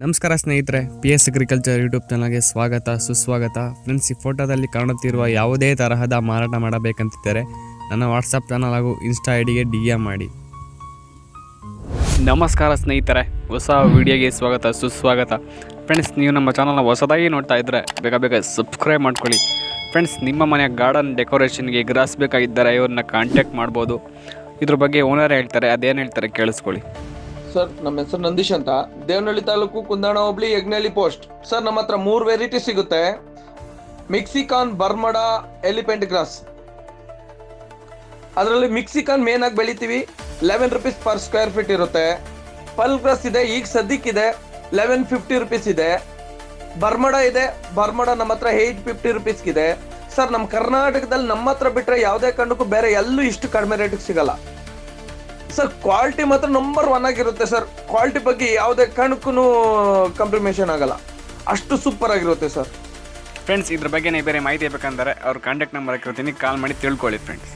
ನಮಸ್ಕಾರ ಸ್ನೇಹಿತರೆ, PS agriculture YouTube ಚಾನಲ್ಗೆ ಸ್ವಾಗತ ಸುಸ್ವಾಗತ. ಫ್ರೆಂಡ್ಸ್, ಈ ಫೋಟೋದಲ್ಲಿ ಕಾಣುತ್ತಿರುವ ಯಾವುದೇ ತರಹದ ಮಾರಾಟ ಮಾಡಬೇಕಂತಿದ್ದರೆ ನನ್ನ ವಾಟ್ಸಪ್ ಚಾನಲ್ ಹಾಗೂ ಇನ್ಸ್ಟಾ ಐಡಿಗೆ DM ಮಾಡಿ. ನಮಸ್ಕಾರ ಸ್ನೇಹಿತರೆ, ಹೊಸ ವಿಡಿಯೋಗೆ ಸ್ವಾಗತ ಸುಸ್ವಾಗತ. ಫ್ರೆಂಡ್ಸ್, ನೀವು ನಮ್ಮ ಚಾನಲ್ನ ಹೊಸದಾಗಿ ನೋಡ್ತಾ ಇದ್ದರೆ ಬೇಗ ಸಬ್ಸ್ಕ್ರೈಬ್ ಮಾಡ್ಕೊಳ್ಳಿ. ಫ್ರೆಂಡ್ಸ್, ನಿಮ್ಮ ಮನೆಯ ಗಾರ್ಡನ್ ಡೆಕೋರೇಷನ್ಗೆ ಗ್ರಾಸ್ ಬೇಕಾಗಿದ್ದರೆ ಇವ್ರನ್ನ ಕಾಂಟ್ಯಾಕ್ಟ್ ಮಾಡ್ಬೋದು. ಇದ್ರ ಬಗ್ಗೆ ಓನರ್ ಹೇಳ್ತಾರೆ, ಅದೇನು ಹೇಳ್ತಾರೆ ಕೇಳಿಸ್ಕೊಳ್ಳಿ. ಸರ್, ನಮ್ಮ ಹೆಸರು ನಂದೀಶ್ ಅಂತ, ದೇವನಹಳ್ಳಿ ತಾಲೂಕು, ಕುಂದಾಣ ಹೋಬಳಿ, ಯಗ್ನಹಳ್ಳಿ ಪೋಸ್ಟ್. ಸರ್, ನಮ್ಮ ಹತ್ರ 3 ವೆರೈಟಿ ಸಿಗುತ್ತೆ. ಮೆಕ್ಸಿಕಾನ್, ಬರ್ಮಡಾ, ಎಲಿಫೆಂಟ್ ಗ್ರಾಸ್. ಅದರಲ್ಲಿ ಮೆಕ್ಸಿಕಾನ್ ಮೇನ್ ಆಗಿ ಬೆಳಿತೀವಿ. 11 rupees per square feet ಇರುತ್ತೆ. ಪಲ್ ಗ್ರಾಸ್ ಇದೆ, ಈಗ ಸದ್ಯಕ್ಕಿದೆ 1150 rupees ಇದೆ. ಬರ್ಮಡಾ ಇದೆ, ಬರ್ಮಡಾ ನಮ್ಮ ಹತ್ರ 850 rupees ಇದೆ. ಸರ್, ನಮ್ಮ ಕರ್ನಾಟಕದಲ್ಲಿ ನಮ್ಮ ಹತ್ರ ಬಿಟ್ರೆ ಯಾವುದೇ ಕಾರಣಕ್ಕೂ ಬೇರೆ ಎಲ್ಲೂ ಇಷ್ಟು ಕಡಿಮೆ ರೇಟಿಗೆ ಸಿಗಲ್ಲ. ಸರ್, ಕ್ವಾಲಿಟಿ ಮಾತ್ರ ನಂಬರ್ 1 ಆಗಿರುತ್ತೆ. ಸರ್, ಕ್ವಾಲಿಟಿ ಬಗ್ಗೆ ಯಾವುದೇ ಕಾರಣಕ್ಕೂ ಕಾಂಪ್ರಮೈಷನ್ ಆಗಲ್ಲ, ಅಷ್ಟು ಸೂಪರ್ ಆಗಿರುತ್ತೆ ಸರ್. ಫ್ರೆಂಡ್ಸ್, ಇದ್ರ ಬಗ್ಗೆ ಬೇರೆ ಮಾಹಿತಿ ಬೇಕಂದರೆ ಅವ್ರ ಕಾಂಟ್ಯಾಕ್ಟ್ ನಂಬರ್ ಹಾಕಿರ್ತೀನಿ, ಕಾಲ್ ಮಾಡಿ ತಿಳ್ಕೊಳ್ಳಿ ಫ್ರೆಂಡ್ಸ್.